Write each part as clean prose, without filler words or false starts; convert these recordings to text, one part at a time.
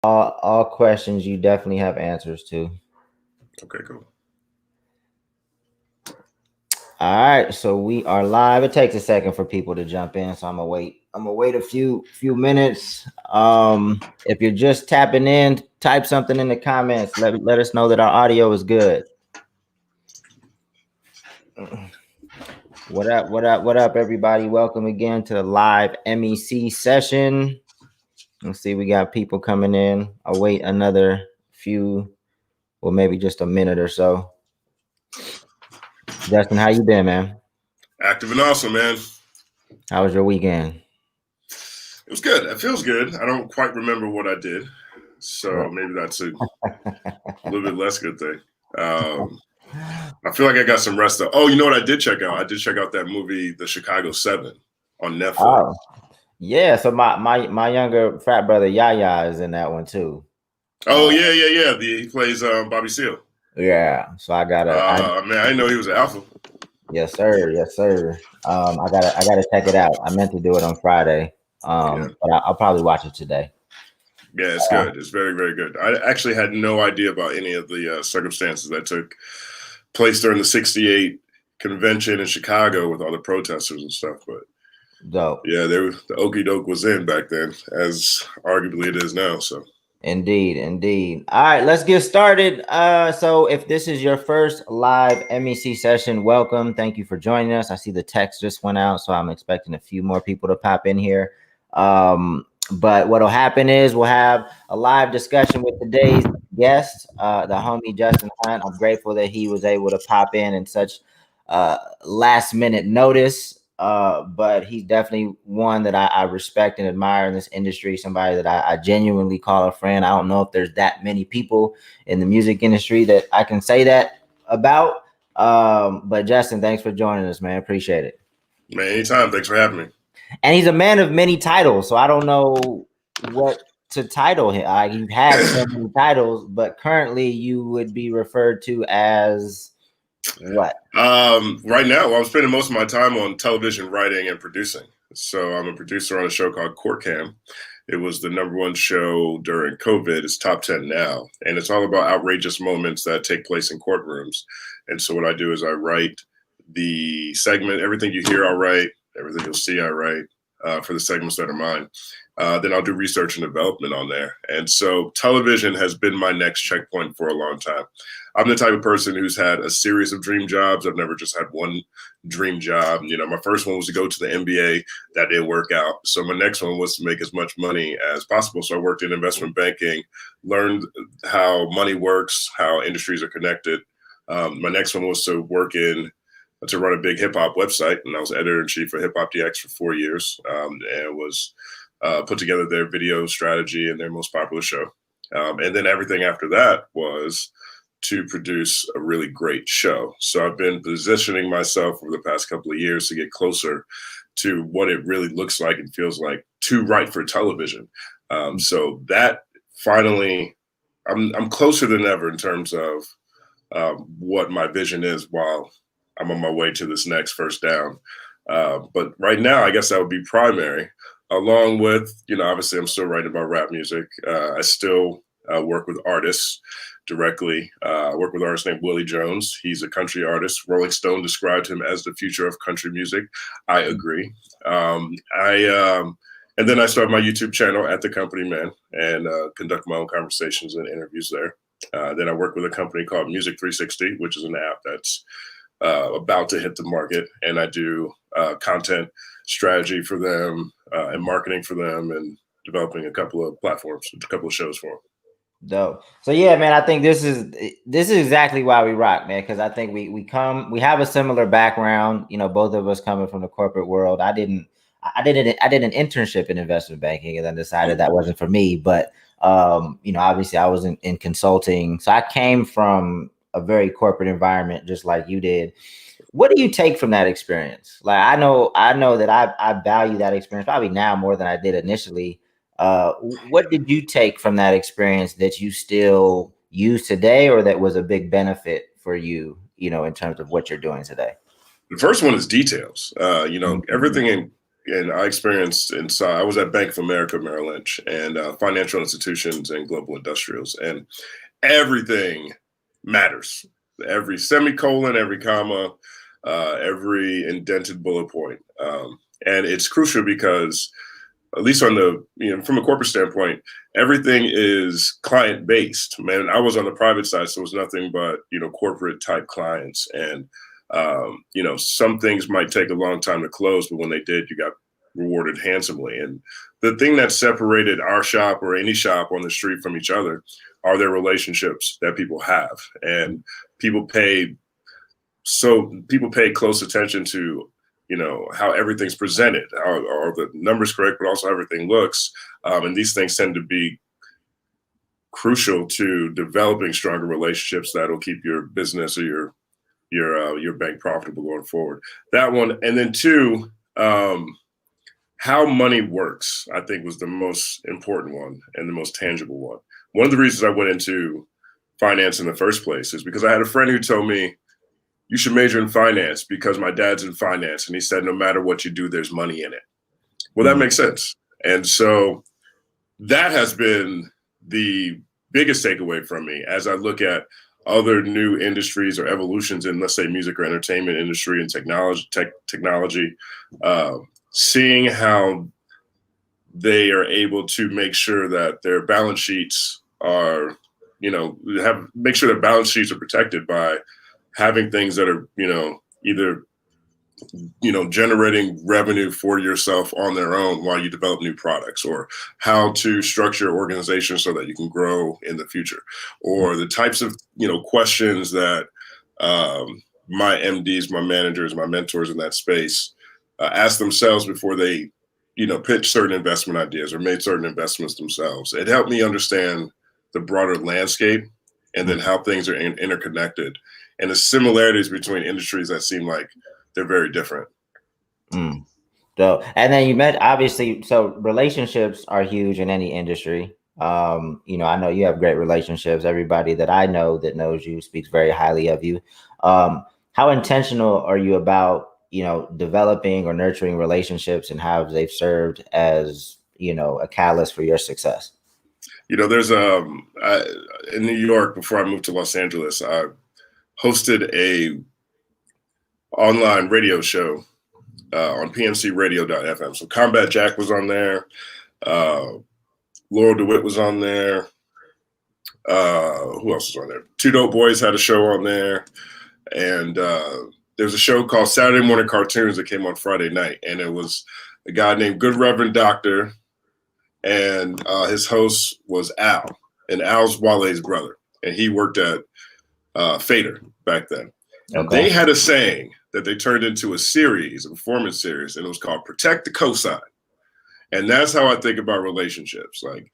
All questions you definitely have answers to. Okay, cool. All right, so we are live. It takes a second for people to jump in, so I'm gonna wait. I'm gonna wait a few minutes. If you're just tapping in, type something in the comments. Let us know that our audio is good. What up? What up? What up, everybody? Welcome again to the live MEC session. Let's see, we got people coming in. I'll wait another few, well, maybe just a minute or so. Justin, how you been, man? Active and awesome, man. How was your weekend? It was good. It feels good. I don't quite remember what I did, so maybe that's a little bit less good thing. I feel like I got some rest though. Oh, you know what I did check out? I did check out that movie, The Chicago 7, on Netflix. Oh, yeah. So my younger frat brother Yaya is in that one too. Oh yeah. He plays Bobby Seale. Yeah. So I gotta. Man, I didn't know he was an alpha. Yes, sir. Yes, sir. I gotta check it out. I meant to do it on Friday. But I'll probably watch it today. Yeah, it's good. It's very, very good. I actually had no idea about any of the circumstances that took place during the '68 convention in Chicago with all the protesters and stuff. But dope. Yeah, the okey doke was in back then, as arguably it is now. So Indeed. All right, let's get started. So if this is your first live MEC session, welcome. Thank you for joining us. I see the text just went out, so I'm expecting a few more people to pop in here. But what'll happen is we'll have a live discussion with today's guest, the homie Justin Hunt. I'm grateful that he was able to pop in such last minute notice. But he's definitely one that I respect and admire in this industry, somebody that I genuinely call a friend. I don't know if there's that many people in the music industry that I can say that about. But Justin, thanks for joining us, man. Appreciate it. Man, anytime. Thanks for having me. And he's a man of many titles, so I don't know what to title him. You've had so many titles, but currently you would be referred to as what? Right now, I'm spending most of my time on television writing and producing. So I'm a producer on a show called Court Cam. It was the #1 show during COVID. It's top 10 now. And it's all about outrageous moments that take place in courtrooms. And so what I do is I write the segment. Everything you hear, I'll write. Everything you'll see, I write for the segments that are mine. Then I'll do research and development on there. And so television has been my next checkpoint for a long time. I'm the type of person who's had a series of dream jobs. I've never just had one dream job. You know, my first one was to go to the NBA. That didn't work out. So my next one was to make as much money as possible. So I worked in investment banking, learned how money works, how industries are connected. My next one was to run a big hip hop website. And I was editor in chief for Hip Hop DX for 4 years and was put together their video strategy and their most popular show. And then everything after that was to produce a really great show. So I've been positioning myself over the past couple of years to get closer to what it really looks like and feels like to write for television. So that finally, I'm closer than ever in terms of what my vision is while I'm on my way to this next first down. But right now, I guess that would be primary, along with, obviously I'm still writing about rap music. I still work with artists directly. I work with an artist named Willie Jones. He's a country artist. Rolling Stone described him as the future of country music. I agree. And then I started my YouTube channel at The Company Man and conduct my own conversations and interviews there. Then I work with a company called Music 360, which is an app that's about to hit the market. And I do content strategy for them and marketing for them and developing a couple of platforms, a couple of shows for them. Dope. So yeah, man, I think this is exactly why we rock, man, because I think we have a similar background, both of us coming from the corporate world. I did an internship in investment banking and then decided that wasn't for me, but obviously I was in consulting. So I came from a very corporate environment just like you did. What do you take from that experience? Like I know that I value that experience probably now more than I did initially. What did you take from that experience that you still use today, or that was a big benefit for you, in terms of what you're doing today? The first one is details. Everything and I experienced inside. I was at Bank of America, Merrill Lynch, and financial institutions and global industrials, and everything matters. Every semicolon, every comma, every indented bullet point, and it's crucial because, at least on the, from a corporate standpoint, everything is client based. Man, I was on the private side, so it was nothing but corporate type clients, and some things might take a long time to close, but when they did, you got rewarded handsomely. And the thing that separated our shop or any shop on the street from each other are their relationships that people have, and people pay close attention to how everything's presented. Are the numbers correct, but also how everything looks. And these things tend to be crucial to developing stronger relationships that'll keep your business or your bank profitable going forward. That one. And then two, how money works, I think, was the most important one and the most tangible one. One of the reasons I went into finance in the first place is because I had a friend who told me, you should major in finance because my dad's in finance. And he said, no matter what you do, there's money in it. Well, that makes sense. And so that has been the biggest takeaway from me as I look at other new industries or evolutions in, let's say, music or entertainment industry and technology, seeing how they are able to make sure that their balance sheets are, make sure their balance sheets are protected by having things that are, either, generating revenue for yourself on their own while you develop new products, or how to structure your organization so that you can grow in the future, or the types of, questions that my MDs, my managers, my mentors in that space ask themselves before they, pitch certain investment ideas or made certain investments themselves. It helped me understand the broader landscape and then how things are interconnected and the similarities between industries that seem like they're very different. So, and then you met, obviously, so relationships are huge in any industry. I know you have great relationships. Everybody that I know that knows you speaks very highly of you. How intentional are you about, developing or nurturing relationships, and how they've served as, a catalyst for your success? There's in New York, before I moved to Los Angeles, I hosted a online radio show on pncradio.fm. So Combat Jack was on there. Laurel DeWitt was on there. Who else was on there? Two Dope Boys had a show on there. And there's a show called Saturday Morning Cartoons that came on Friday night. And it was a guy named Good Reverend Doctor. And his host was Al. And Al's Wale's brother. And he worked at Fader back then. And they had a saying that they turned into a series, a performance series, and it was called Protect the Cosign. And that's how I think about relationships. Like,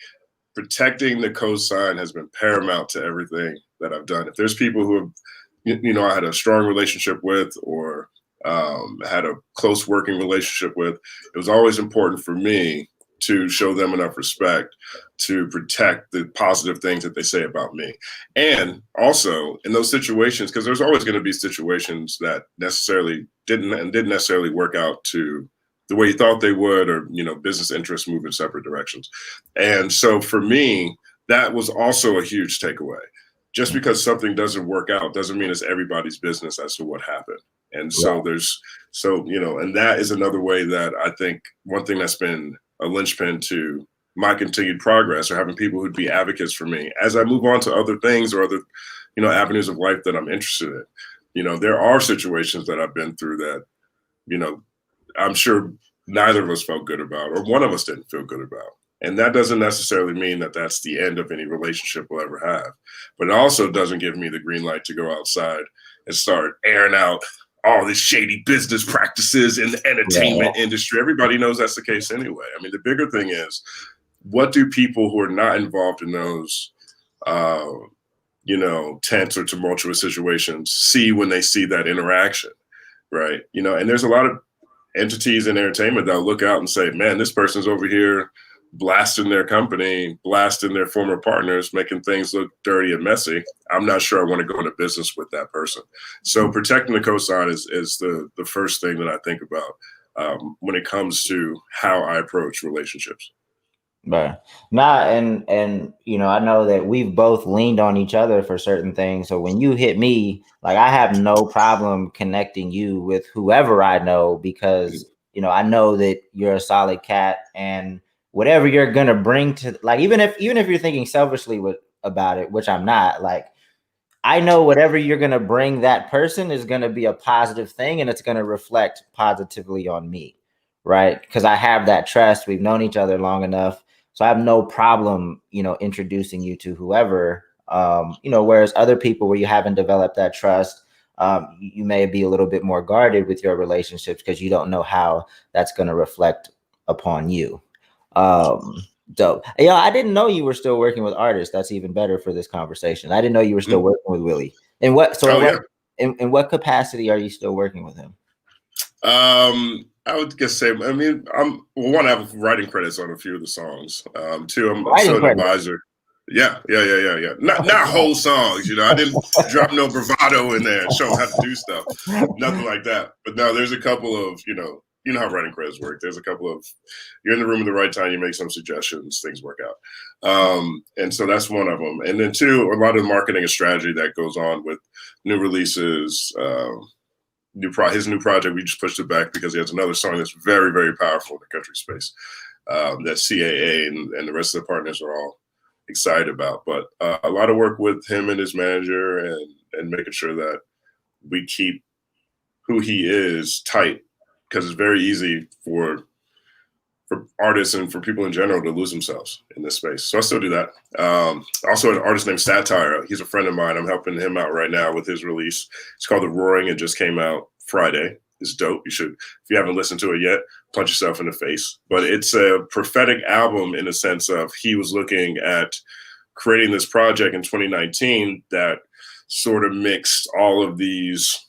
protecting the cosign has been paramount to everything that I've done. If there's people who have, I had a strong relationship with, or had a close working relationship with, it was always important for me to show them enough respect to protect the positive things that they say about me. And also in those situations, because there's always going to be situations that didn't necessarily work out to the way you thought they would, or, business interests move in separate directions. And so for me, that was also a huge takeaway. Just because something doesn't work out doesn't mean it's everybody's business as to what happened. And so and that is another way that I think one thing that's been a linchpin to my continued progress, or having people who'd be advocates for me as I move on to other things or other, avenues of life that I'm interested in. There are situations that I've been through that, I'm sure neither of us felt good about, or one of us didn't feel good about. And that doesn't necessarily mean that that's the end of any relationship we'll ever have. But it also doesn't give me the green light to go outside and start airing out all these shady business practices in the entertainment industry. Everybody knows that's the case anyway. I mean, the bigger thing is, what do people who are not involved in those, tense or tumultuous situations see when they see that interaction, right? And there's a lot of entities in entertainment that'll look out and say, man, this person's over here blasting their company, blasting their former partners, making things look dirty and messy. I'm not sure I want to go into business with that person. So protecting the cosign is the first thing that I think about when it comes to how I approach relationships. Right. Nah, and I know that we've both leaned on each other for certain things. So when you hit me, like I have no problem connecting you with whoever I know because I know that you're a solid cat and whatever you're gonna bring to like even if you're thinking selfishly about it, which I'm not, like I know whatever you're going to bring that person is going to be a positive thing and it's going to reflect positively on me, right? Because I have that trust. We've known each other long enough. So I have no problem, introducing you to whoever, whereas other people where you haven't developed that trust, you may be a little bit more guarded with your relationships because you don't know how that's going to reflect upon you. Dope. Yeah, I didn't know you were still working with artists. That's even better for this conversation. I didn't know you were still working with Willie. In what in what capacity are you still working with him? I would just say, I mean, one, I have writing credits on a few of the songs. Two, I'm still an advisor. Yeah. Not whole songs, I didn't drop no bravado in there and show them how to do stuff. Nothing like that. But no, there's a couple of, you know how writing credits work. There's a couple of, you're in the room at the right time, you make some suggestions, things work out. And so that's one of them. And then two, a lot of marketing and strategy that goes on with new releases, his new project, we just pushed it back because he has another song that's very, very powerful in the country space that CAA and the rest of the partners are all excited about. But a lot of work with him and his manager and making sure that we keep who he is tight, because it's very easy for artists and for people in general to lose themselves in this space. So I still do that. Also an artist named Satire. He's a friend of mine. I'm helping him out right now with his release. It's called The Roaring. It just came out Friday. It's dope. You should, if you haven't listened to it yet, punch yourself in the face. But it's a prophetic album in the sense of he was looking at creating this project in 2019 that sort of mixed all of these,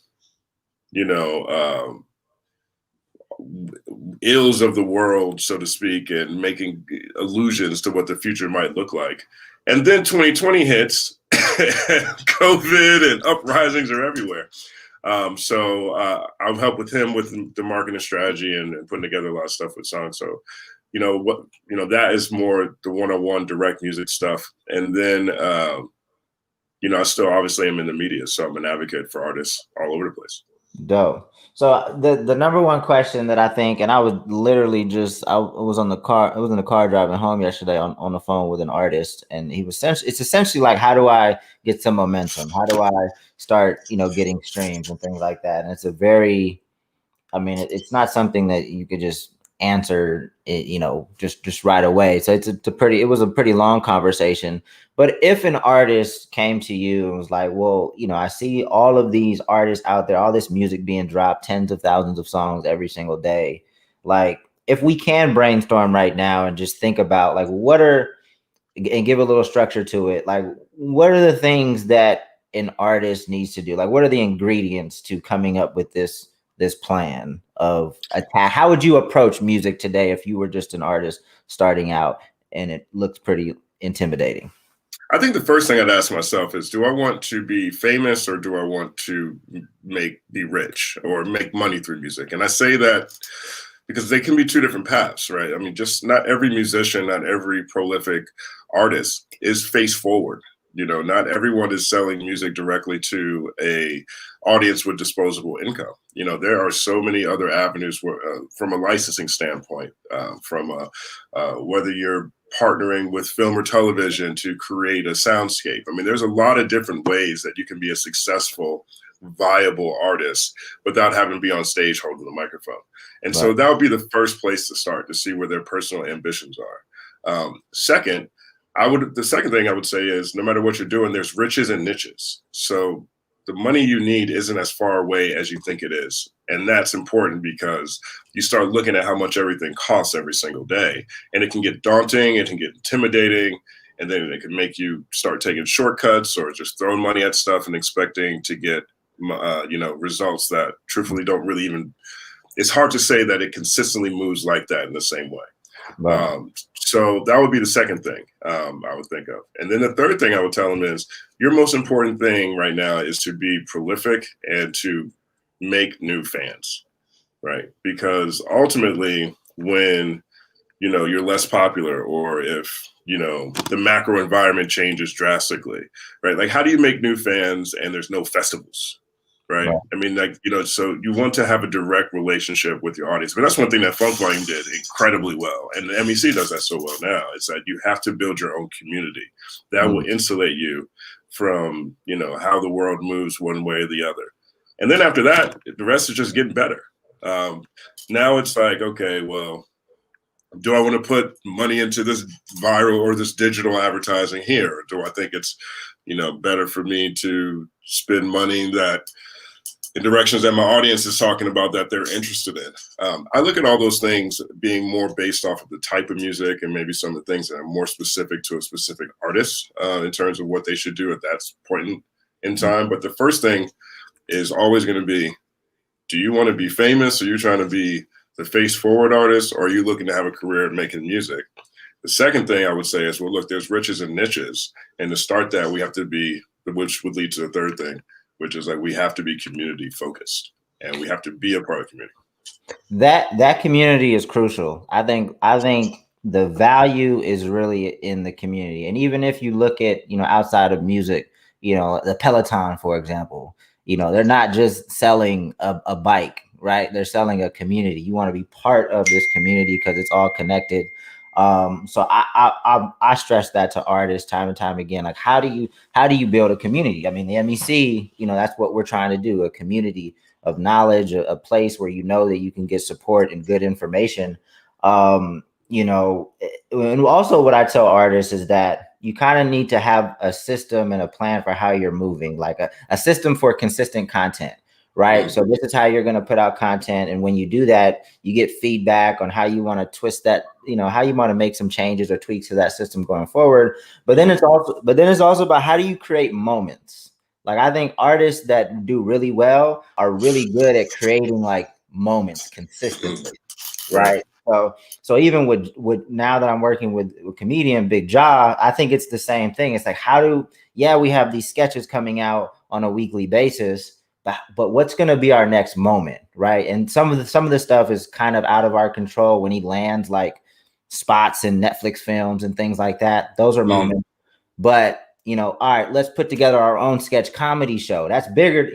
ills of the world, so to speak, and making allusions to what the future might look like. And then 2020 hits, COVID and uprisings are everywhere. So I'll help with him with the marketing strategy and putting together a lot of stuff with songs. So, that is more the one-on-one direct music stuff. And then, I still obviously am in the media, so I'm an advocate for artists all over the place. Dope. So the number one question that I think, and I was literally I was in the car driving home yesterday on the phone with an artist, and it's essentially like, how do I get some momentum? How do I start, getting streams and things like that? And it's it's not something that you could just answer it, just right away. So it was a pretty long conversation. But if an artist came to you and was like, well, I see all of these artists out there, all this music being dropped, tens of thousands of songs every single day. Like, if we can brainstorm right now and just think about like, and give a little structure to it, like, what are the things that an artist needs to do? Like, what are the ingredients to coming up with this plan of attack? How would you approach music today if you were just an artist starting out and it looks pretty intimidating? I think the first thing I'd ask myself is, do I want to be famous or do I want to be rich or make money through music? And I say that because they can be two different paths, right? I mean, just not every musician, not every prolific artist is face forward. Not everyone is selling music directly to a audience with disposable income. There are so many other avenues from a licensing standpoint, from whether you're partnering with film or television to create a soundscape. I mean, there's a lot of different ways that you can be a successful, viable artist without having to be on stage holding the microphone. And right. So that would be the first place to start, to see where their personal ambitions are. The second thing I would say is, no matter what you're doing, there's riches and niches. So the money you need isn't as far away as you think it is. And that's important because you start looking at how much everything costs every single day. And it can get daunting, it can get intimidating, and then it can make you start taking shortcuts or just throwing money at stuff and expecting to get, results that truthfully don't really even, it's hard to say that it consistently moves like that in the same way. Right. So that would be the second thing I would think of. And then the third thing I would tell them is, your most important thing right now is to be prolific and to make new fans, right? Because ultimately, when you're less popular, or if the macro environment changes drastically, right? Like, how do you make new fans and there's no festivals, right? Right. I mean, like, so you want to have a direct relationship with your audience. But that's one thing that Funk Volume did incredibly well, and the MEC does that so well now, is that you have to build your own community that will insulate you from how the world moves one way or the other. And then after that, the rest is just getting better. Now it's like, okay, well, do I want to put money into this viral or this digital advertising here? Or do I think it's, better for me to spend money in directions that my audience is talking about that they're interested in? I look at all those things being more based off of the type of music and maybe some of the things that are more specific to a specific artist in terms of what they should do at that point in time. But the first thing is always going to be, do you want to be famous? Are you trying to be the face forward artist, or are you looking to have a career in making music? The second thing I would say is, well, look, there's riches and niches. And to start that, we have to be, which would lead to the third thing, which is like, we have to be community focused and we have to be a part of the community. That community is crucial. I think the value is really in the community. And even if you look at, outside of music, the Peloton, for example, they're not just selling a bike, right? They're selling a community. You want to be part of this community because it's all connected. So I stress that to artists time and time again. Like, how do you build a community? I mean, the MEC, that's what we're trying to do, a community of knowledge, a place where that you can get support and good information. And also what I tell artists is that you kind of need to have a system and a plan for how you're moving, like a system for consistent content, right? So this is how you're going to put out content. And when you do that, you get feedback on how you want to twist that, how you want to make some changes or tweaks to that system going forward. But then it's also about, how do you create moments? Like, I think artists that do really well are really good at creating like moments consistently, right? So even with now that I'm working with comedian Big Jaw, I think it's the same thing. It's like, we have these sketches coming out on a weekly basis, but what's going to be our next moment, right? And some of the stuff is kind of out of our control when he lands like spots in Netflix films and things like that. Those are moments. But all right, let's put together our own sketch comedy show. That's bigger,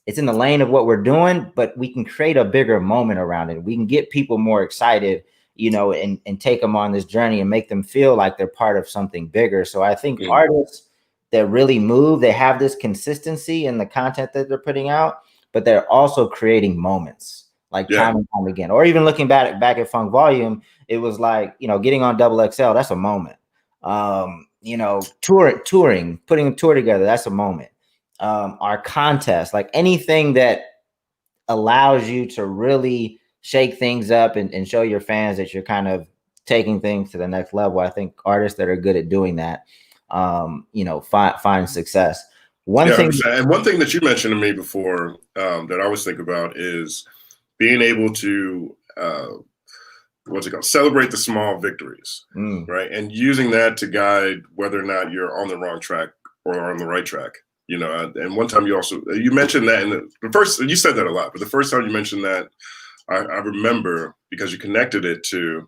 it's in the lane of what we're doing, but we can create a bigger moment around it. We can get people more excited, and take them on this journey and make them feel like they're part of something bigger. So I think artists that really move, they have this consistency in the content that they're putting out, but they're also creating moments like time and time again. Or even looking back at Funk Volume, it was like, getting on Double XL, that's a moment. Touring, putting a tour together, that's a moment. Our contest, like anything that allows you to really shake things up and show your fans that you're kind of taking things to the next level. I think artists that are good at doing that, find success. One thing that you mentioned to me before, that I always think about is being able to celebrate the small victories, right? And using that to guide whether or not you're on the wrong track or on the right track. And one time you mentioned that you said that a lot, but the first time you mentioned that, I remember, because you connected it to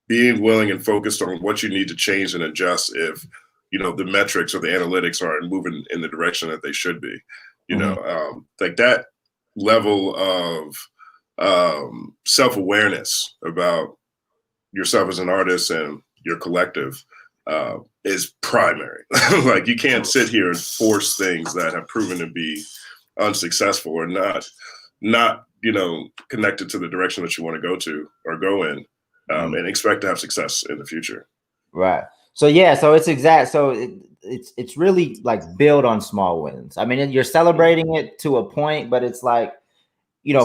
being willing and focused on what you need to change and adjust if, the metrics or the analytics aren't moving in the direction that they should be, like that level of self-awareness about yourself as an artist and your collective is primary. Like, you can't sit here and force things that have proven to be unsuccessful or not connected to the direction that you want to go in, and expect to have success in the future. Right. So it's really like build on small wins. I mean, you're celebrating it to a point, but it's like,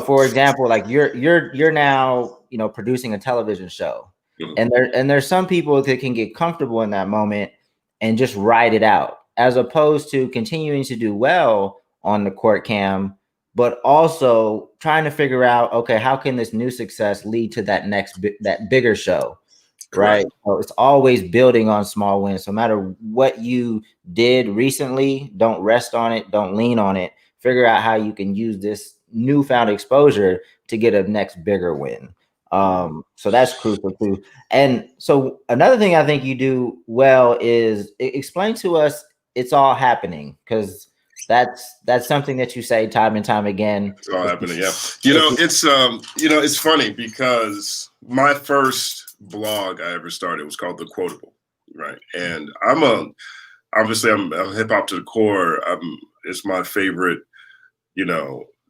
for example, like you're now, producing a television show. And there's some people that can get comfortable in that moment and just ride it out, as opposed to continuing to do well on the court cam, but also trying to figure out, okay, how can this new success lead to that bigger show, right? So it's always building on small wins. No matter what you did recently, don't rest on it, don't lean on it. Figure out how you can use this newfound exposure to get a next bigger win. So that's crucial too. And so another thing I think you do well is explain to us it's all happening, because that's something that you say time and time again. It's all happening. Yeah. It's funny because my first blog I ever started was called The Quotable. Right. And I'm hip hop to the core. It's my favorite,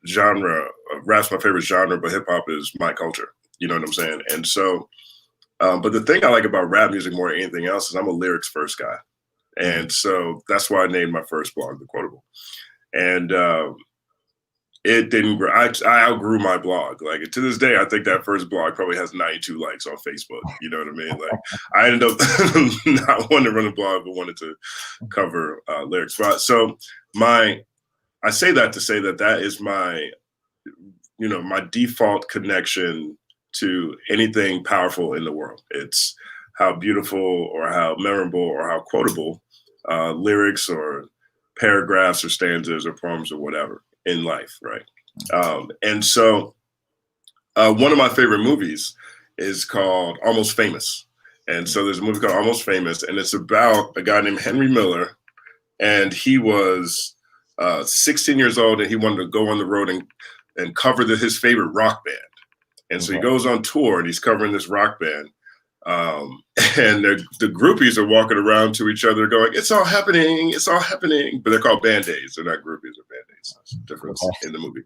genre. Rap's my favorite genre, but hip hop is my culture. You know what I'm saying? And so, but the thing I like about rap music more than anything else is I'm a lyrics first guy. And so that's why I named my first blog The Quotable. And it didn't grow. I outgrew my blog. Like, to this day, I think that first blog probably has 92 likes on Facebook. You know what I mean? Like, I ended up not wanting to run a blog, but wanted to cover lyrics. So I say that to say that is my, my default connection to anything powerful in the world. It's how beautiful or how memorable or how quotable lyrics or paragraphs or stanzas or poems or whatever in life, right? And so one of my favorite movies is called Almost Famous. And so there's a movie called Almost Famous, and it's about a guy named Henry Miller, and he was 16 years old, and he wanted to go on the road and cover his favorite rock band. And so he goes on tour, and he's covering this rock band. And the groupies are walking around to each other going, "It's all happening, it's all happening." But they're called Band-Aids. They're not groupies or Band-Aids. That's the difference in the movie.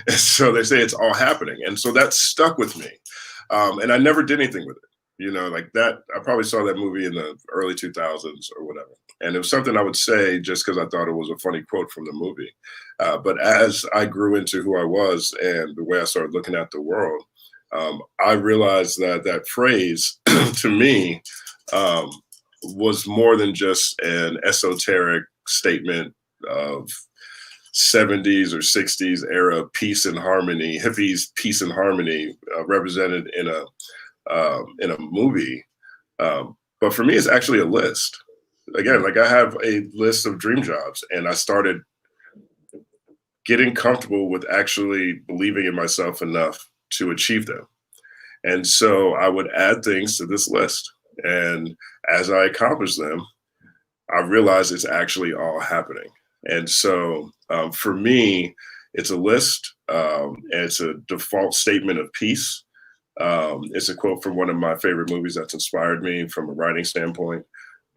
And so they say it's all happening. And so that stuck with me. And I never did anything with it. Like that, I probably saw that movie in the early 2000s or whatever. And it was something I would say just because I thought it was a funny quote from the movie. But as I grew into who I was and the way I started looking at the world, I realized that phrase to me was more than just an esoteric statement of 70s or 60s era peace and harmony, hippies, peace and harmony represented in a movie. But for me, it's actually a list. Again, like I have a list of dream jobs, and I started getting comfortable with actually believing in myself enough to achieve them. And so I would add things to this list. And as I accomplish them, I realize it's actually all happening. And so for me, it's a list. And it's a default statement of peace. It's a quote from one of my favorite movies that's inspired me from a writing standpoint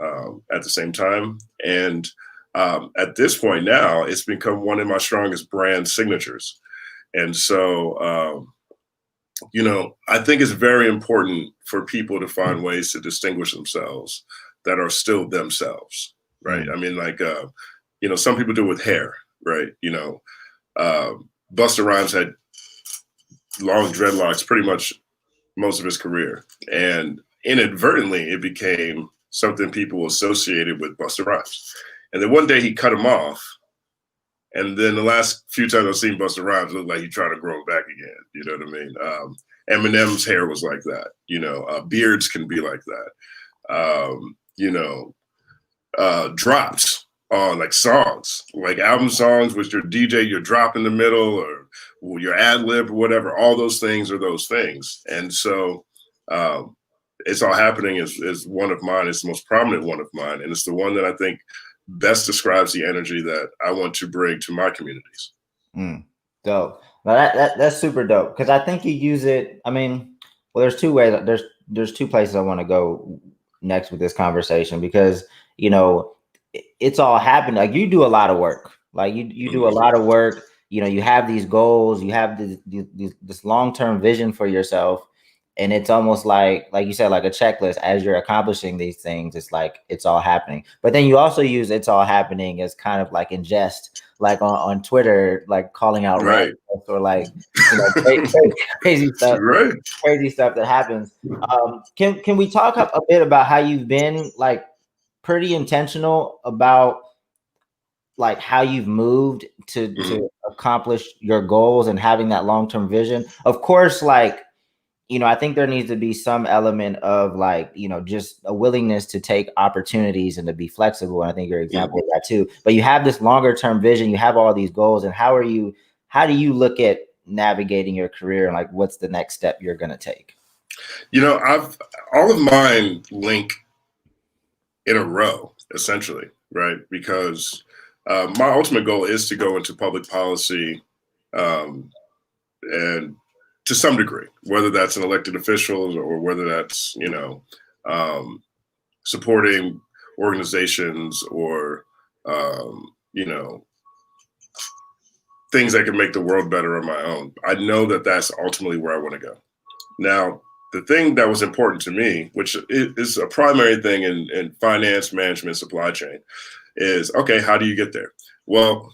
at the same time. And at this point now, it's become one of my strongest brand signatures. And so, I think it's very important for people to find ways to distinguish themselves that are still themselves, right? I mean, like, some people do it with hair, right? Busta Rhymes had long dreadlocks pretty much most of his career. And inadvertently, it became something people associated with Busta Rhymes. And then one day he cut him off. And then the last few times I've seen Busta Rhymes, look like he tried to grow him back again. You know what I mean? Eminem's hair was like that. Beards can be like that. Drops on like songs, like album songs with your DJ, your drop in the middle or your ad lib or whatever. All those things are those things. And so It's All Happening is one of mine. It's the most prominent one of mine. And it's the one that I think best describes the energy that I want to bring to my communities. Dope. Now that's super dope, because I think you use it. I mean, well, there's two ways. There's two places I want to go next with this conversation, because it's all happening. Like, you do a lot of work. Like you do a lot of work. You have these goals. You have this long-term vision for yourself. And it's almost like you said, like a checklist. As you're accomplishing these things, it's like it's all happening. But then you also use "it's all happening" as kind of like in jest, like on Twitter, like calling out right, or like crazy stuff, right, crazy stuff that happens. Can we talk a bit about how you've been like pretty intentional about like how you've moved to accomplish your goals and having that long-term vision? Of course, like, I think there needs to be some element of like, just a willingness to take opportunities and to be flexible. And I think your example of that too. But you have this longer term vision, you have all these goals. And how do you look at navigating your career, and like what's the next step you're going to take? You know, all of mine link in a row, essentially, right? Because my ultimate goal is to go into public policy, and to some degree, whether that's an elected officials or whether that's, supporting organizations or, things that can make the world better on my own. I know that that's ultimately where I want to go. Now, the thing that was important to me, which is a primary thing in finance, management, supply chain, is, okay, how do you get there? Well,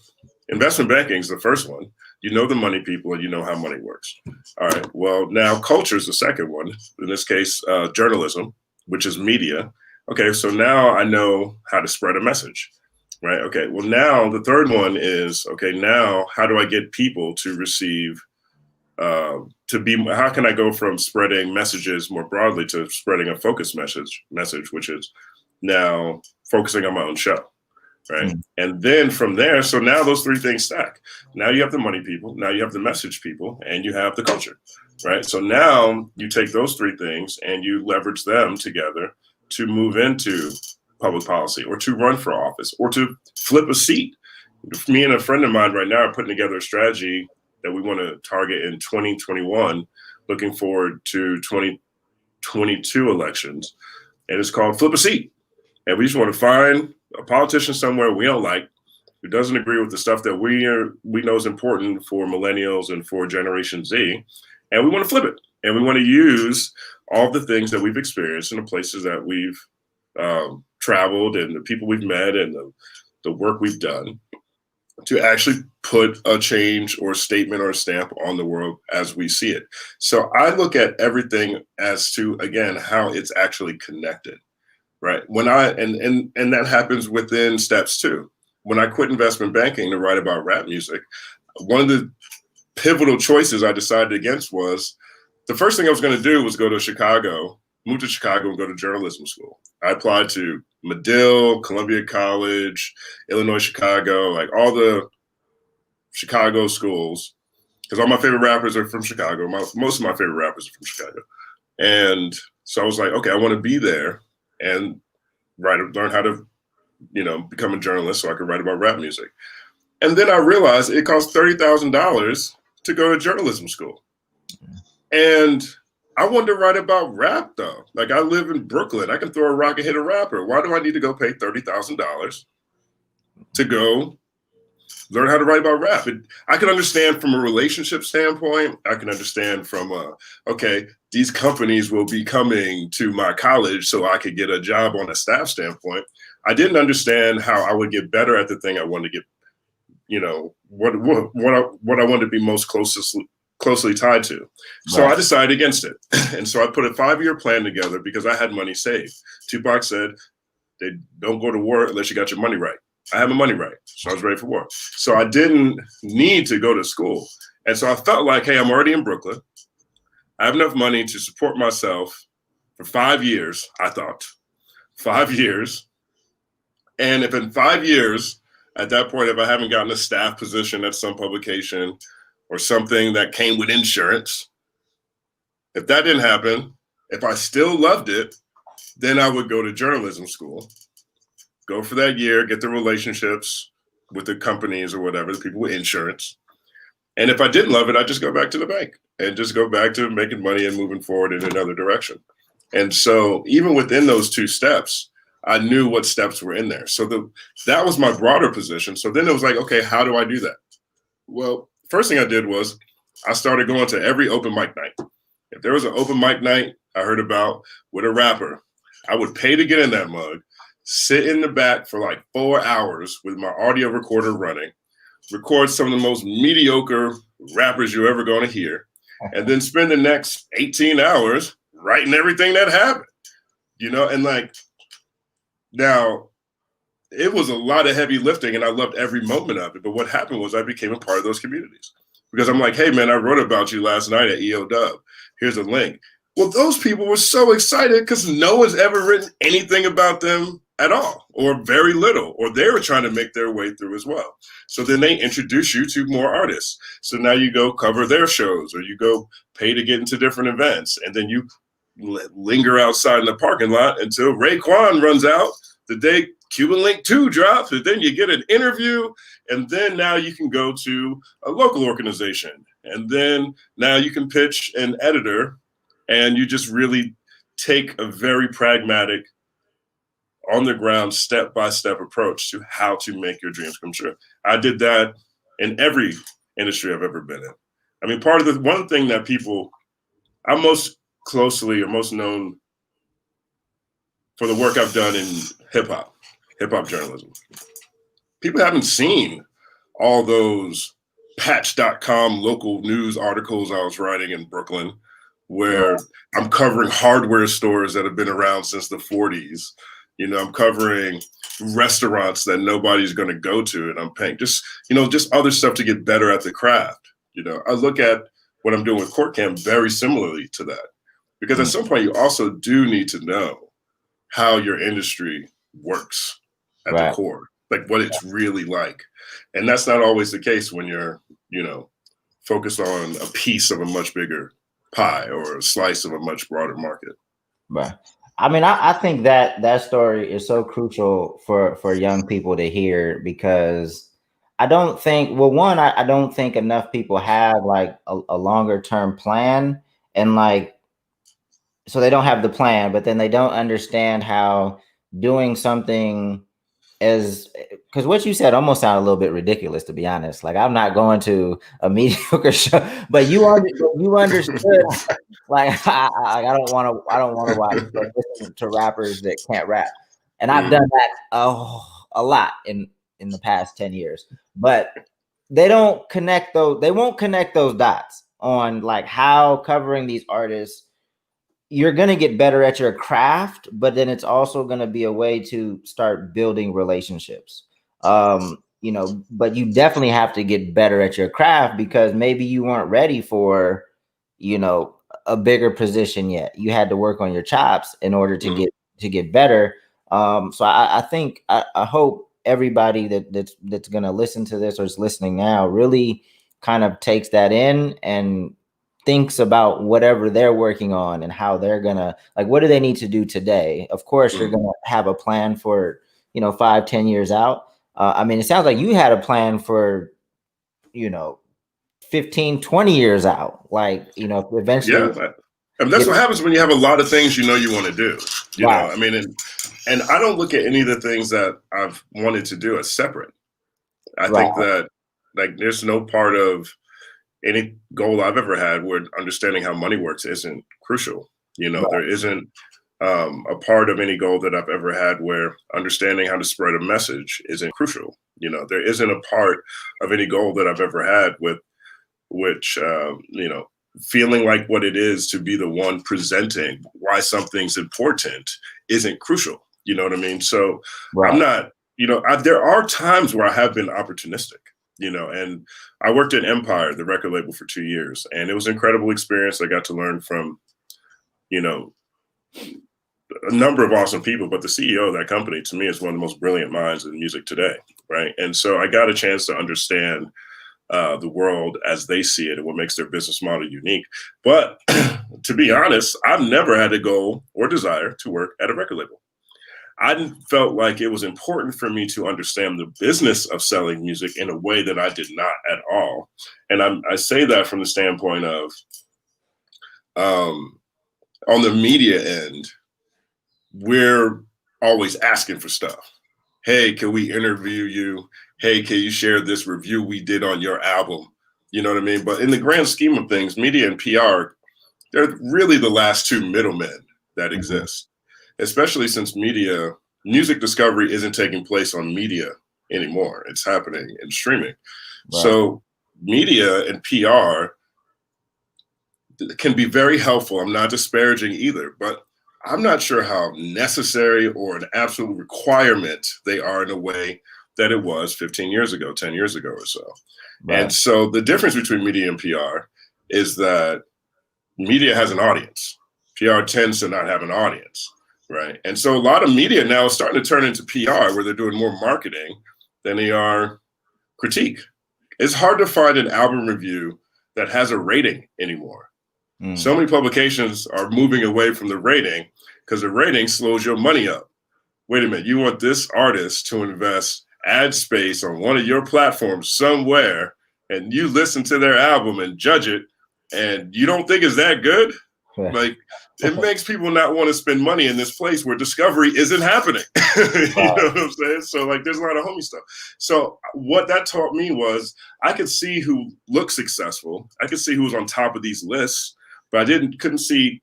investment banking is the first one. You know the money people and you know how money works. All right. Well, now culture is the second one. In this case, journalism, which is media. Okay. So now I know how to spread a message, right? Okay. Well, now the third one is, okay, now how do I get people to receive, how can I go from spreading messages more broadly to spreading a focused message, which is now focusing on my own show. Right. And then from there, so now those three things stack. Now you have the money people, now you have the message people, and you have the culture. Right. So now you take those three things and you leverage them together to move into public policy or to run for office or to flip a seat. Me and a friend of mine right now are putting together a strategy that we want to target in 2021, looking forward to 2022 elections. And it's called Flip a Seat. And we just want to find a politician somewhere we don't like, who doesn't agree with the stuff that we know is important for millennials and for Generation Z, and we want to flip it. And we want to use all the things that we've experienced in the places that we've traveled and the people we've met and the work we've done to actually put a change or a statement or a stamp on the world as we see it. So I look at everything as to, again, how it's actually connected. Right. And that happens within steps too. When I quit investment banking to write about rap music, one of the pivotal choices I decided against was the first thing I was going to do was go to Chicago, move to Chicago and go to journalism school. I applied to Medill, Columbia College, Illinois, Chicago, like all the Chicago schools, because all my favorite rappers are from Chicago. Most of my favorite rappers are from Chicago. And so I was like, okay, I want to be there and learn how to, become a journalist so I could write about rap music. And then I realized it cost $30,000 to go to journalism school. And I wanted to write about rap though. Like I live in Brooklyn. I can throw a rock and hit a rapper. Why do I need to go pay $30,000 to go learn how to write about rap? I can understand from a relationship standpoint. I can understand from okay, these companies will be coming to my college so I could get a job on a staff standpoint. I didn't understand how I would get better at the thing I wanted to get, what I wanted to be most closely tied to. Right. So I decided against it. And so I put a 5-year plan together because I had money saved. Tupac said, they don't go to war unless you got your money right. I had my money right. So I was ready for war. So I didn't need to go to school. And so I felt like, hey, I'm already in Brooklyn. I have enough money to support myself for 5 years, I thought. 5 years. And if in 5 years, at that point, if I haven't gotten a staff position at some publication or something that came with insurance, if that didn't happen, if I still loved it, then I would go to journalism school, go for that year, get the relationships with the companies or whatever, the people with insurance. And if I didn't love it, I'd just go back to the bank and just go back to making money and moving forward in another direction. And so even within those two steps, I knew what steps were in there. So that was my broader position. So then it was like, okay, how do I do that? Well, first thing I did was I started going to every open mic night. If there was an open mic night I heard about with a rapper, I would pay to get in that mug, sit in the back for like 4 hours with my audio recorder running, record some of the most mediocre rappers you're ever going to hear, and then spend the next 18 hours writing everything that happened, and like, now it was a lot of heavy lifting and I loved every moment of it. But what happened was I became a part of those communities because I'm like, hey man, I wrote about you last night at EO Dub. Here's a link. Well, those people were so excited because no one's ever written anything about them at all, or very little, or they were trying to make their way through as well. So then they introduce you to more artists. So now you go cover their shows, or you go pay to get into different events, and then you linger outside in the parking lot until Raekwon runs out the day Cuban Link 2 drops, and then you get an interview, and then now you can go to a local organization, and then now you can pitch an editor, and you just really take a very pragmatic, on the ground, step-by-step approach to how to make your dreams come true. I did that in every industry I've ever been in. I mean, part of the one thing that I'm most closely or most known for the work I've done in hip hop journalism. People haven't seen all those patch.com local news articles I was writing in Brooklyn, where I'm covering hardware stores that have been around since the 40s. You know, I'm covering restaurants that nobody's going to go to, and I'm paying just other stuff to get better at the craft. You know, I look at what I'm doing with Court Camp very similarly to that, because at some point you also do need to know how your industry works at the core, like what it's really like. And that's not always the case when you're, focused on a piece of a much bigger pie or a slice of a much broader market. Right. I mean, I think that story is so crucial for young people to hear, because I don't think, I don't think enough people have like a longer term plan, and like, so they don't have the plan, but then they don't understand how doing something because what you said almost sounded a little bit ridiculous, to be honest. Like, I'm not going to a mediocre show, but you understood. Like, I don't want to watch or listen to rappers that can't rap, and I've done that a lot in the past 10 years. But they don't connect those. They won't connect those dots on like how covering these artists, you're going to get better at your craft, but then it's also going to be a way to start building relationships. But you definitely have to get better at your craft, because maybe you weren't ready for, a bigger position yet. You had to work on your chops in order to get better. So I think I hope everybody that's going to listen to this or is listening now really kind of takes that in and thinks about whatever they're working on and how they're gonna, like, what do they need to do today? Of course, you're gonna have a plan for 5-10 years out. I mean, it sounds like you had a plan for 15-20 years out, like, eventually. Yeah, and that's what happens when you have a lot of things you want to do. You know, I mean, and I don't look at any of the things that I've wanted to do as separate. I think that, like, there's no part of any goal I've ever had where understanding how money works isn't crucial. There isn't a part of any goal that I've ever had where understanding how to spread a message isn't crucial. There isn't a part of any goal that I've ever had with which, feeling like what it is to be the one presenting why something's important isn't crucial. You know what I mean? So I'm not, there are times where I have been opportunistic. And I worked at Empire, the record label, for 2 years, and it was an incredible experience. I got to learn from, a number of awesome people, but the CEO of that company, to me, is one of the most brilliant minds in music today, right? And so I got a chance to understand the world as they see it and what makes their business model unique. But to be honest, I've never had a goal or desire to work at a record label. I felt like it was important for me to understand the business of selling music in a way that I did not at all. And I say that from the standpoint of, on the media end, we're always asking for stuff. Hey, can we interview you? Hey, can you share this review we did on your album? You know what I mean? But in the grand scheme of things, media and PR, they're really the last two middlemen that exist. Especially since music discovery isn't taking place on media anymore. It's happening in streaming. So media and PR can be very helpful. I'm not disparaging either, but I'm not sure how necessary or an absolute requirement they are in a way that it was 15 years ago, 10 years ago or so. And so the difference between media and PR is that media has an audience. PR tends to not have an audience. Right. And so a lot of media now is starting to turn into PR where they're doing more marketing than they are critique. It's hard to find an album review that has a rating anymore. So many publications are moving away from the rating because the rating slows your money up. Wait a minute, you want this artist to invest ad space on one of your platforms somewhere, and you listen to their album and judge it, and you don't think it's that good? Like, it makes people not want to spend money in this place where discovery isn't happening. You know what I'm saying? So, like, there's a lot of homie stuff. So what that taught me was I could see who looked successful. I could see who was on top of these lists, but I couldn't see,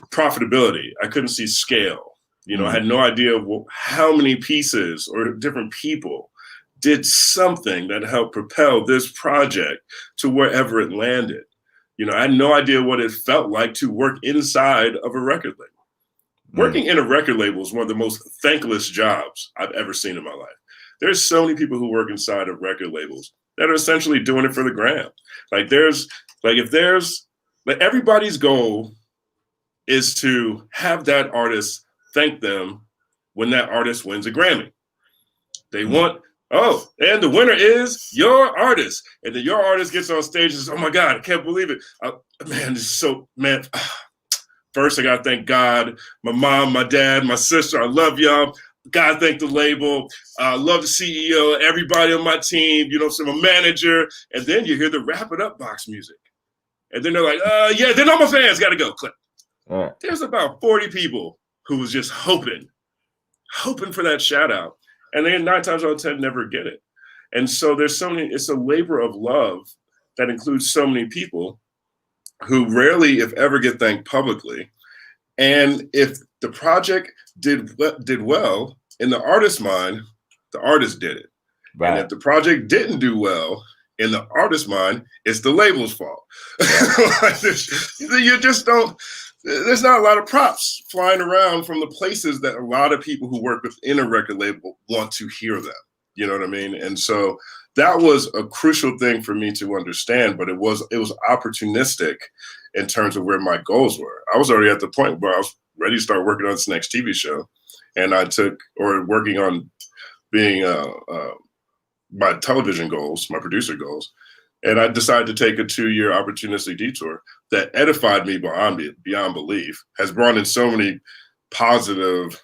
profitability. I couldn't see scale. I had no idea how many pieces or different people did something that helped propel this project to wherever it landed. I had no idea what it felt like to work inside of a record label. Working in a record label is one of the most thankless jobs I've ever seen in my life. There's so many people who work inside of record labels that are essentially doing it for the gram. Everybody's goal is to have that artist thank them when that artist wins a Grammy. They want, and the winner is your artist. And then your artist gets on stage and says, oh my God, I can't believe it. First I gotta thank God, my mom, my dad, my sister, I love y'all. God thank the label. I love the CEO, everybody on my team, so my manager. And then you hear the wrap it up box music. And then they're like, then all my fans gotta go. Click. There's about 40 people who was just hoping for that shout out. And then 9 times out of 10 never get it. And so it's a labor of love that includes so many people who rarely, if ever, get thanked publicly. And if the project did well in the artist's mind, the artist did it. Right. And if the project didn't do well in the artist's mind, it's the label's fault. You just don't. There's not a lot of props flying around from the places that a lot of people who work within a record label want to hear them. You know what I mean? And so that was a crucial thing for me to understand, but it was opportunistic in terms of where my goals were. I was already at the point where I was ready to start working on this next TV show, and working on being my television goals, my producer goals. And I decided to take a 2-year opportunistic detour that edified me beyond belief, has brought in so many positive,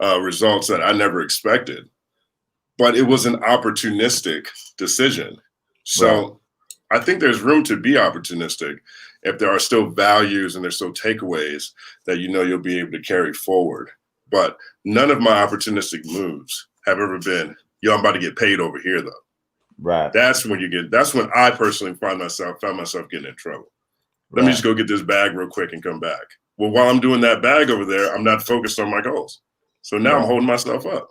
results that I never expected. But it was an opportunistic decision. So I think there's room to be opportunistic if there are still values and there's still takeaways that you'll be able to carry forward. But none of my opportunistic moves have ever been, I'm about to get paid over here, though. Right. That's when I personally found myself getting in trouble. Let me just go get this bag real quick and come back. Well, while I'm doing that bag over there, I'm not focused on my goals. So now I'm holding myself up.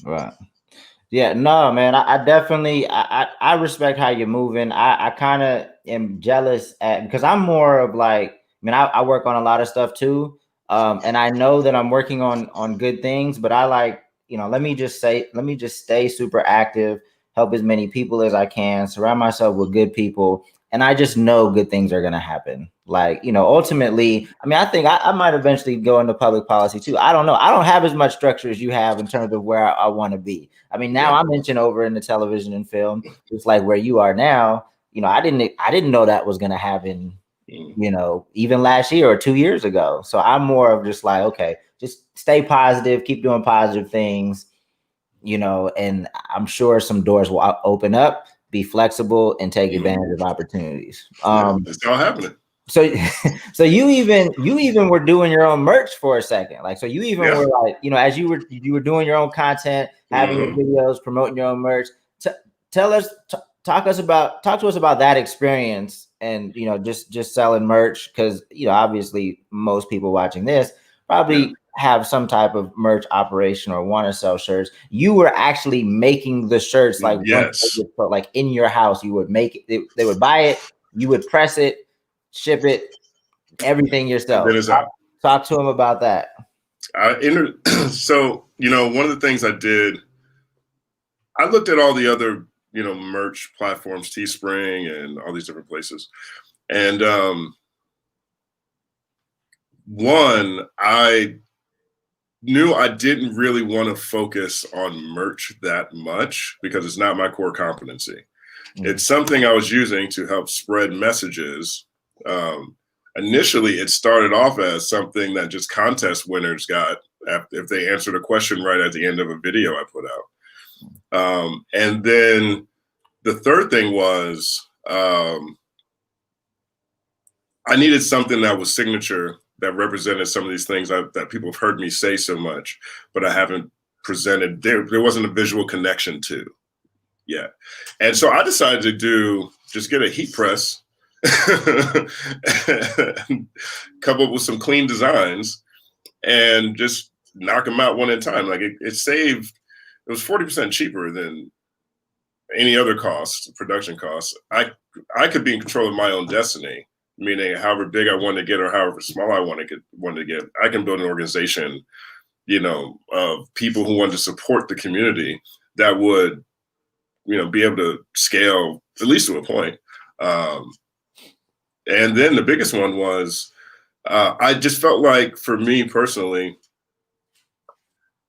Right. Yeah, no, man, I definitely, I respect how you're moving. I kind of am jealous because I'm more of like, I work on a lot of stuff too. And I know that I'm working on good things, but I like, let me just stay super active, help as many people as I can, surround myself with good people. And I just know good things are going to happen. Like, ultimately, I think I might eventually go into public policy too. I don't know. I don't have as much structure as you have in terms of where I want to be. Now I'm mentioned over in the television and film, just like where you are now. I didn't know that was going to happen, even last year or 2 years ago. So I'm more of just like, okay, just stay positive, keep doing positive things, and I'm sure some doors will open up. Be flexible and take advantage of opportunities. It's all happening. So you even were doing your own merch for a second. Like, so you even were like, as you were doing your own content, having your videos, promoting your own merch. Talk to us about that experience and, just selling merch. Cause obviously most people watching this probably have some type of merch operation or want to sell shirts. You were actually making the shirts like like in your house. You would make it, they would buy it, you would press it, ship it, everything yourself. Talk to them about that. So, one of the things I did, I looked at all the other, merch platforms, Teespring and all these different places. And one, I knew I didn't really want to focus on merch that much because it's not my core competency. It's something I was using to help spread messages. Initially, it started off as something that just contest winners got if they answered a question right at the end of a video I put out. And then the third thing was I needed something that was signature, that represented some of these things that people have heard me say so much, but I haven't presented. There wasn't a visual connection to yet. And so I decided to just get a heat press, come up with some clean designs, and just knock them out one at a time. Like it was 40% cheaper than any other production costs. I could be in control of my own destiny, meaning however big I want to get or however small I want to get. I can build an organization, of people who want to support the community that would, be able to scale at least to a point. And then the biggest one was I just felt like, for me personally,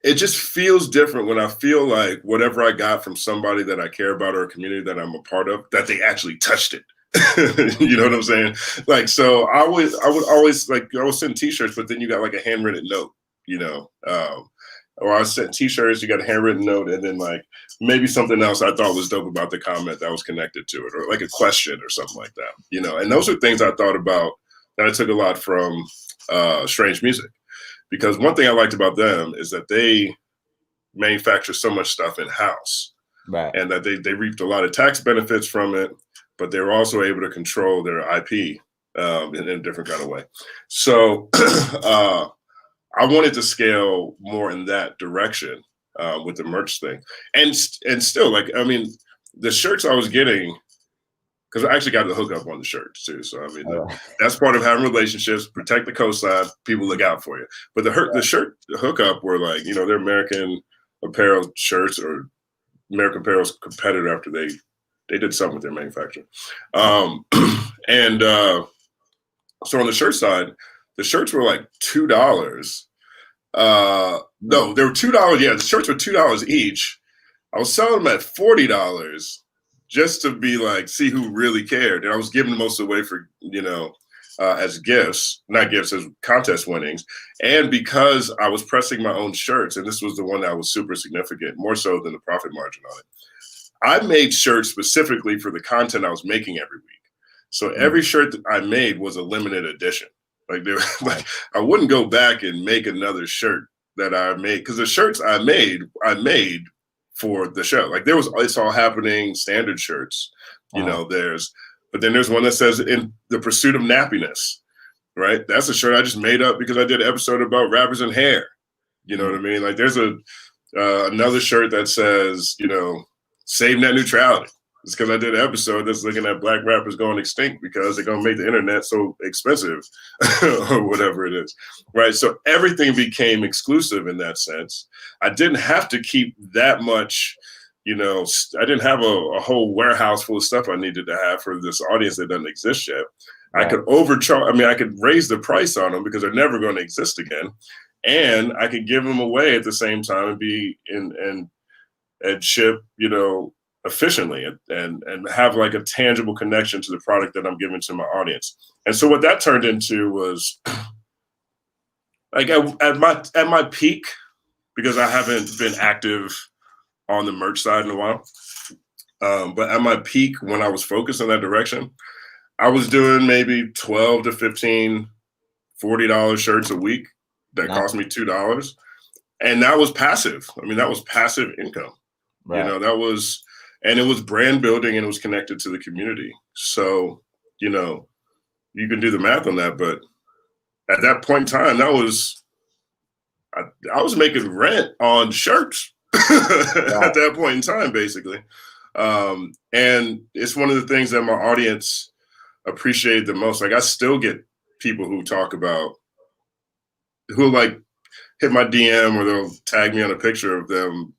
it just feels different when I feel like whatever I got from somebody that I care about or a community that I'm a part of, that they actually touched it. You know what I'm saying? Like, so I would always I was sending t-shirts, but then you got like a handwritten note, or I sent t-shirts, you got a handwritten note, and then like maybe something else I thought was dope about the comment that was connected to it, or like a question or something like that, and those are things I thought about that I took a lot from Strange Music. Because one thing I liked about them is that they manufacture so much stuff in-house, right? And that they reaped a lot of tax benefits from it, but they were also able to control their IP in a different kind of way. So I wanted to scale more in that direction with the merch thing. And still, the shirts I was getting, because I actually got the hookup on the shirts too. So that's part of having relationships. Protect the coastline. People look out for you. But the shirt hookup were like, they're American Apparel shirts, or American Apparel's competitor after they did something with their manufacturer. And so on the shirt side, the shirts were like $2. No, they were $2. Yeah, the shirts were $2 each. I was selling them at $40. Just to be like, see who really cared. And I was giving most away for, as gifts, not gifts, as contest winnings. And because I was pressing my own shirts, and this was the one that was super significant, more so than the profit margin on it, I made shirts specifically for the content I was making every week. So every shirt that I made was a limited edition. Like I wouldn't go back and make another shirt that I made, because the shirts I made for the show. Like there was It's All Happening standard shirts, but then there's one that says In the Pursuit of Nappiness, right? That's a shirt I just made up because I did an episode about rappers and hair. You know what I mean? Like there's another shirt that says, Save Net Neutrality. It's because I did an episode that's looking at Black rappers going extinct because they're going to make the internet so expensive or whatever it is, right? So everything became exclusive in that sense. I didn't have to keep that much, I didn't have a whole warehouse full of stuff I needed to have for this audience that doesn't exist yet. Right. I could overcharge. I could raise the price on them because they're never going to exist again. And I could give them away at the same time and be and ship, efficiently and have like a tangible connection to the product that I'm giving to my audience. And so what that turned into was like at my peak, because I haven't been active on the merch side in a while. But at my peak, when I was focused in that direction, I was doing maybe 12 to 15, $40 shirts a week that cost me $2. And that was passive. That was passive income. Right. And it was brand building, and it was connected to the community. So, you can do the math on that. But at that point in time, I was making rent on shirts at that point in time, basically. And it's one of the things that my audience appreciated the most. Like I still get people who talk about, who like hit my DM or they'll tag me on a picture of them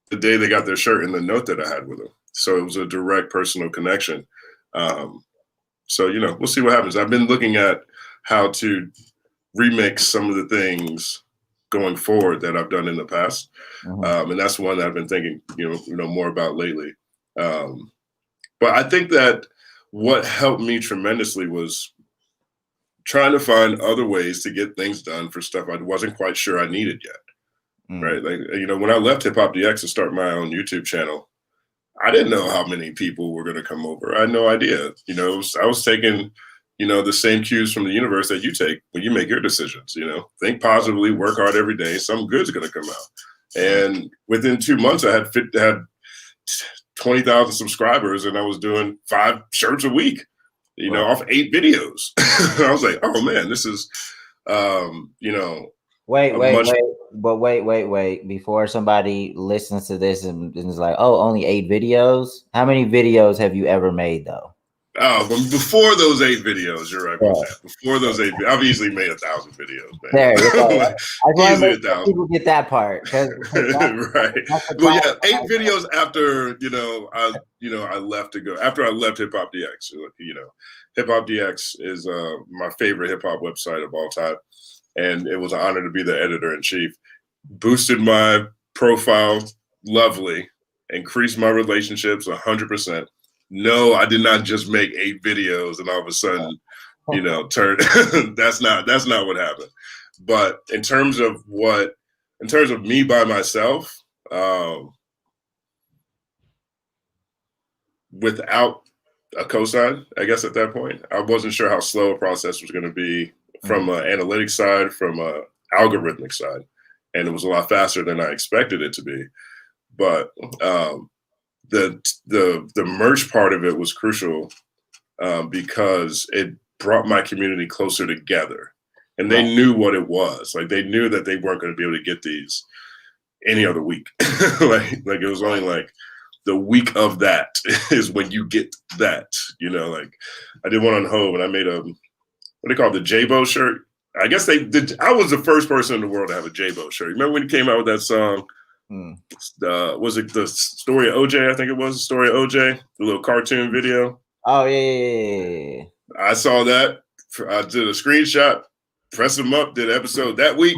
the day they got their shirt and the note that I had with them. So it was a direct personal connection. So, we'll see what happens. I've been looking at how to remix some of the things going forward that I've done in the past. And that's one that I've been thinking, more about lately. But I think that what helped me tremendously was trying to find other ways to get things done for stuff I wasn't quite sure I needed yet. Right. Like, when I left Hip Hop DX to start my own YouTube channel, I didn't know how many people were going to come over. I had no idea. I was taking, the same cues from the universe that you take when you make your decisions. Think positively, work hard every day. Something good's going to come out. And within 2 months, I had 20,000 subscribers, and I was doing 5 shirts a week, off 8 videos. I was like, oh man, this is, Wait. Before somebody listens to this and is like, oh, only 8 videos. How many videos have you ever made though? Oh, but before those 8 videos, you're right about that. Before those 8, I've easily made 1,000 videos, man. There, I easily 1,000. People get that part, right? Well, yeah, 8 videos after I left to go. After I left Hip Hop DX, Hip Hop DX is my favorite hip hop website of all time, and it was an honor to be the editor-in-chief. Boosted my profile, lovely, increased my relationships 100%. No, I did not just make 8 videos and all of a sudden, turn. That's not what happened. But in terms of me by myself, without a cosign, I guess at that point, I wasn't sure how slow a process was going to be from an analytics side, from an algorithmic side, and it was a lot faster than I expected it to be. But the merch part of it was crucial because it brought my community closer together, and they knew what it was. Like, they knew that they weren't going to be able to get these any other week. like it was only like the week of that is when you get that. Like, I did one on Hove, and I made a what they call the J-Bo shirt. I guess I was the first person in the world to have a J-Bo shirt. Remember when he came out with that song? Was it the story of OJ? I think it was the story of OJ, the little cartoon video. Oh yeah. I saw that. I did a screenshot, pressed them up, did an episode that week.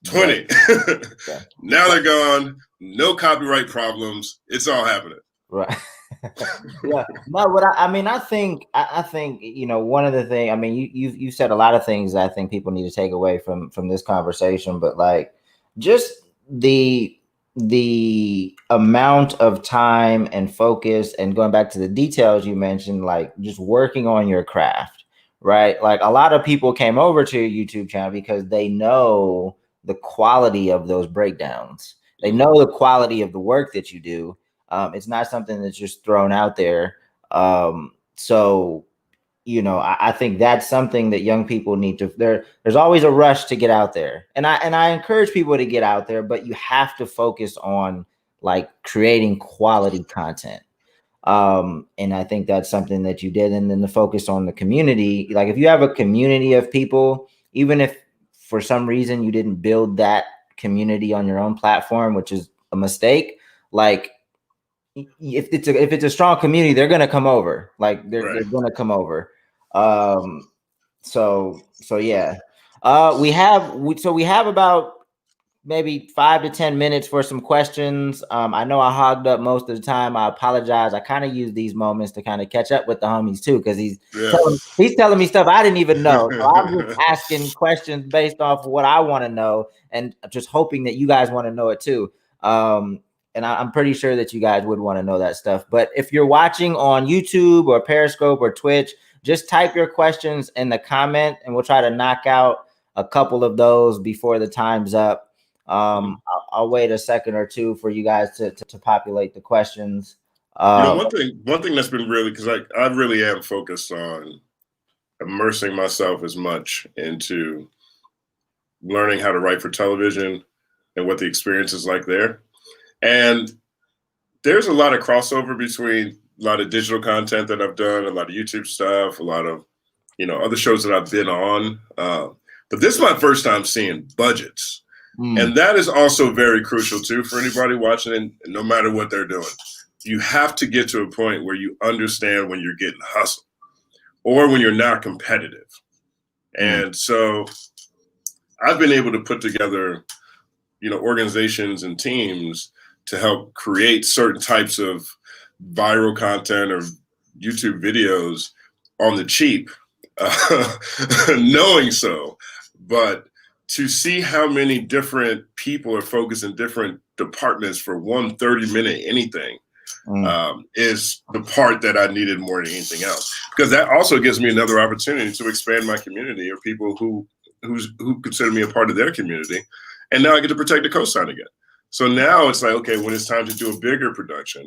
20. Now they're gone. No copyright problems. It's all happening. Right. Yeah. No, but I think one of the things, you said a lot of things that I think people need to take away from this conversation, but like, just the amount of time and focus, and going back to the details you mentioned, like just working on your craft, right? Like, a lot of people came over to your YouTube channel because they know the quality of those breakdowns. They know the quality of the work that you do. It's not something that's just thrown out there. So I think that's something that young people need to. There's always a rush to get out there, and I encourage people to get out there, but you have to focus on like creating quality content. And I think that's something that you did, and then the focus on the community. Like, if you have a community of people, even if for some reason you didn't build that community on your own platform, which is a mistake, like, if it's a strong community, they're gonna come over. Like, they're gonna come over. So yeah. We have about maybe 5 to 10 minutes for some questions. I know I hogged up most of the time. I apologize. I kind of use these moments to kind of catch up with the homies too, because he's telling me stuff I didn't even know. So I'm just asking questions based off of what I want to know, and just hoping that you guys want to know it too. And I'm pretty sure that you guys would want to know that stuff. But if you're watching on YouTube or Periscope or Twitch, just type your questions in the comment, and we'll try to knock out a couple of those before the time's up. I'll wait a second or two for you guys to populate the questions. One thing that's been really, because I really am focused on immersing myself as much into learning how to write for television and what the experience is like there. And there's a lot of crossover between a lot of digital content that I've done, a lot of YouTube stuff, a lot of, other shows that I've been on. But this is my first time seeing budgets. And that is also very crucial too for anybody watching, and no matter what they're doing. You have to get to a point where you understand when you're getting hustled or when you're not competitive. And so I've been able to put together, organizations and teams to help create certain types of viral content or YouTube videos on the cheap, knowing so. But to see how many different people are focused in different departments for one 30-minute anything is the part that I needed more than anything else. Because that also gives me another opportunity to expand my community or people who consider me a part of their community. And now I get to protect the coastline again. So now it's like, okay, when it's time to do a bigger production,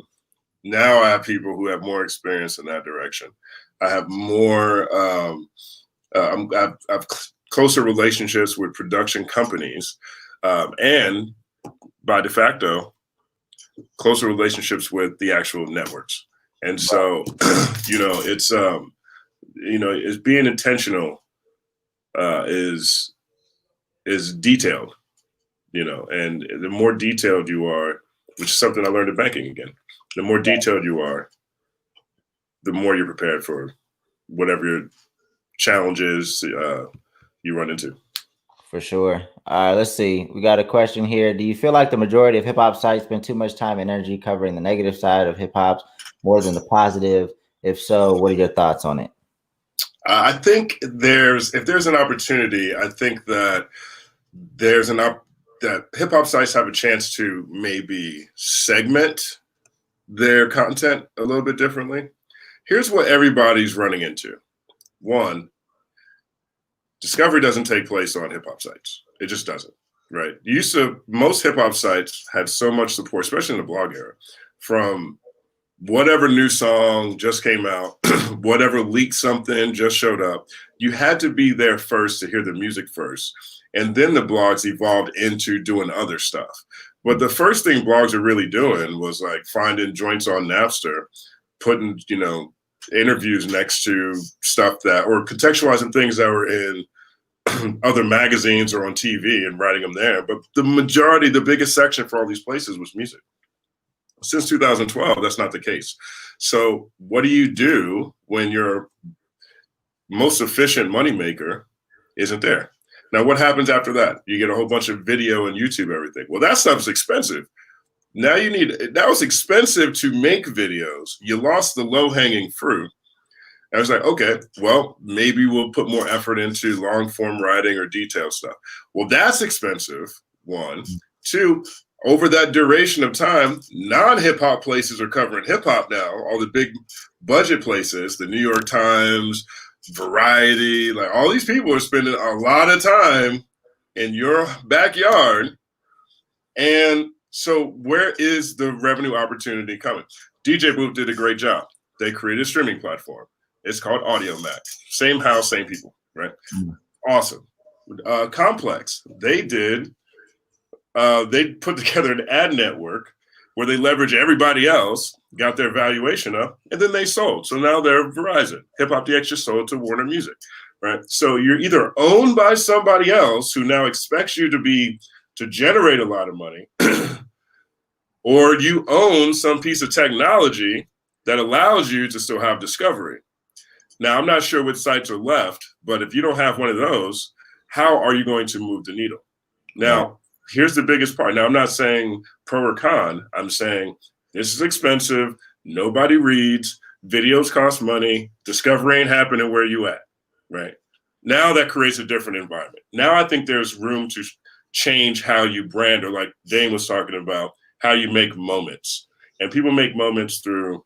now I have people who have more experience in that direction. I have more, I've closer relationships with production companies, and by de facto, closer relationships with the actual networks. And so, it's being intentional is detailed, and the more detailed you are, which is something I learned in banking again, the more detailed you are, the more you're prepared for whatever your challenges you run into. For sure. All right, let's see. We got a question here. Do you feel like the majority of hip hop sites spend too much time and energy covering the negative side of hip hop more than the positive? If so, what are your thoughts on it? I think if there's an opportunity, I think that that hip hop sites have a chance to maybe segment their content a little bit differently. Here's what everybody's running into. One, discovery doesn't take place on hip hop sites. It just doesn't, right? Most hip hop sites had so much support, especially in the blog era, from whatever new song just came out, whatever leaked something just showed up. You had to be there first to hear the music first. And then the blogs evolved into doing other stuff. But the first thing blogs are really doing was like finding joints on Napster, putting, interviews next to stuff or contextualizing things that were in other magazines or on TV and writing them there. But the biggest section for all these places was music. Since 2012, that's not the case. So what do you do when your most efficient moneymaker isn't there? Now, what happens after that? You get a whole bunch of video and YouTube, everything. Well, that stuff's expensive. Now that was expensive to make videos. You lost the low-hanging fruit. I was like, okay, well, maybe we'll put more effort into long form writing or detailed stuff. Well, that's expensive, one. Two, over that duration of time, non-hip hop places are covering hip hop now. All the big budget places, the New York Times, Variety, like all these people are spending a lot of time in your backyard. And so where is the revenue opportunity coming? DJ Booth did a great job. They created a streaming platform. It's called Audio Mac. Same house, same people, right? Awesome. Complex, they put together an ad network where they leverage everybody else, got their valuation up, and then they sold. So now they're Verizon. Hip Hop DX just sold to Warner Music, right? So you're either owned by somebody else who now expects you to generate a lot of money, or you own some piece of technology that allows you to still have discovery. Now, I'm not sure which sites are left, but if you don't have one of those, how are you going to move the needle? Now, here's the biggest part. Now, I'm not saying pro or con. I'm saying this is expensive. Nobody reads. Videos cost money. Discovery ain't happening where you at, right? Now that creates a different environment. Now I think there's room to change how you brand, or like Dane was talking about, how you make moments. And people make moments through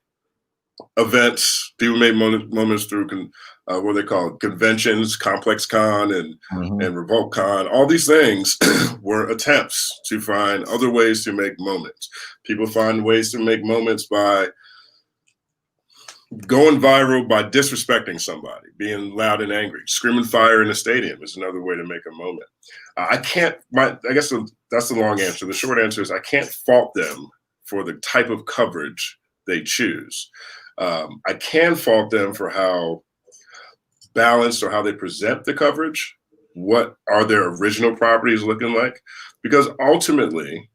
events. People make moments through what they call conventions, Complex Con and Revolt Con. All these things were attempts to find other ways to make moments. People find ways to make moments by going viral by disrespecting somebody, being loud and angry. Screaming fire in a stadium is another way to make a moment. I guess that's the long answer. The short answer is I can't fault them for the type of coverage they choose. I can fault them for how balanced or how they present the coverage. What are their original properties looking like? Because ultimately,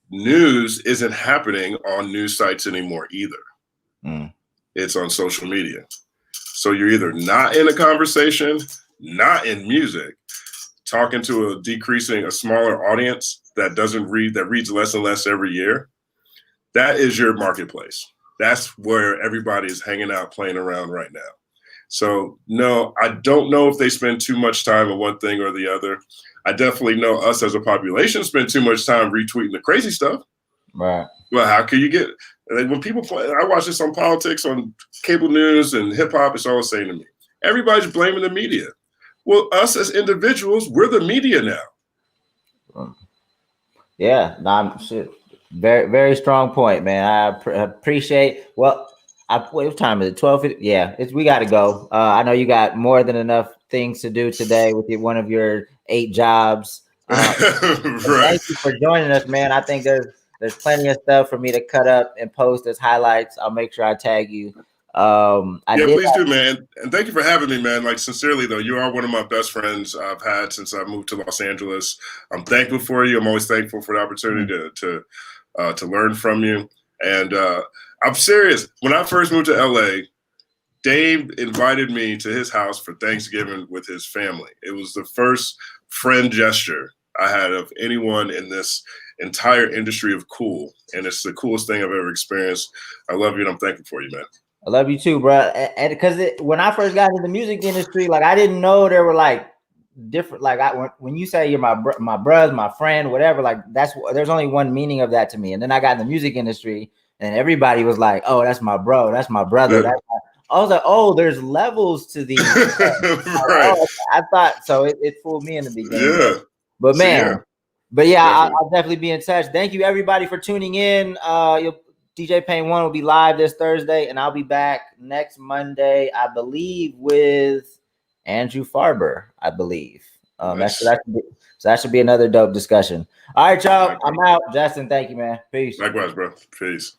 news isn't happening on news sites anymore either. It's on social media. So you're either not in a conversation, not in music, talking to a smaller audience that reads less and less every year. That is your marketplace. That's where everybody is hanging out, playing around right now. So no, I don't know if they spend too much time on one thing or the other. I definitely know us as a population spend too much time retweeting the crazy stuff. Right. Well, how can you get, like, when people play, I watch this on politics, on cable news and hip hop, it's always saying to me, everybody's blaming the media. Well, us as individuals, we're the media now. Yeah, shit. Very, very strong point, man. I appreciate. Well, what time is it? 12. Yeah, we got to go. I know you got more than enough things to do today with one of your 8 jobs. Right. Thank you for joining us, man. I think there's plenty of stuff for me to cut up and post as highlights. I'll make sure I tag you. Please do, man. And thank you for having me, man. Like, sincerely though, you are one of my best friends I've had since I moved to Los Angeles. I'm thankful for you. I'm always thankful for the opportunity to learn from you. And I'm serious. When I first moved to LA, Dave invited me to his house for Thanksgiving with his family. It was the first friend gesture I had of anyone in this entire industry of cool. And it's the coolest thing I've ever experienced. I love you and I'm thankful for you, man. I love you too, bro. And because when I first got into the music industry, like, I didn't know there were like different, like, when you say you're my brother, my friend, whatever, like, there's only one meaning of that to me. And then I got in the music industry and everybody was like, oh, that's my bro, that's my brother. Yeah. I was like, oh, there's levels to these. Right. I thought so. It fooled me in the beginning. Yeah. But man, definitely. I'll definitely be in touch. Thank you everybody for tuning in. DJ Pain 1 will be live this Thursday, and I'll be back next Monday, I believe, with Andrew Farber, I believe. Nice. That should be another dope discussion. All right, y'all. I'm out. Justin, thank you, man. Peace. Likewise, bro. Peace.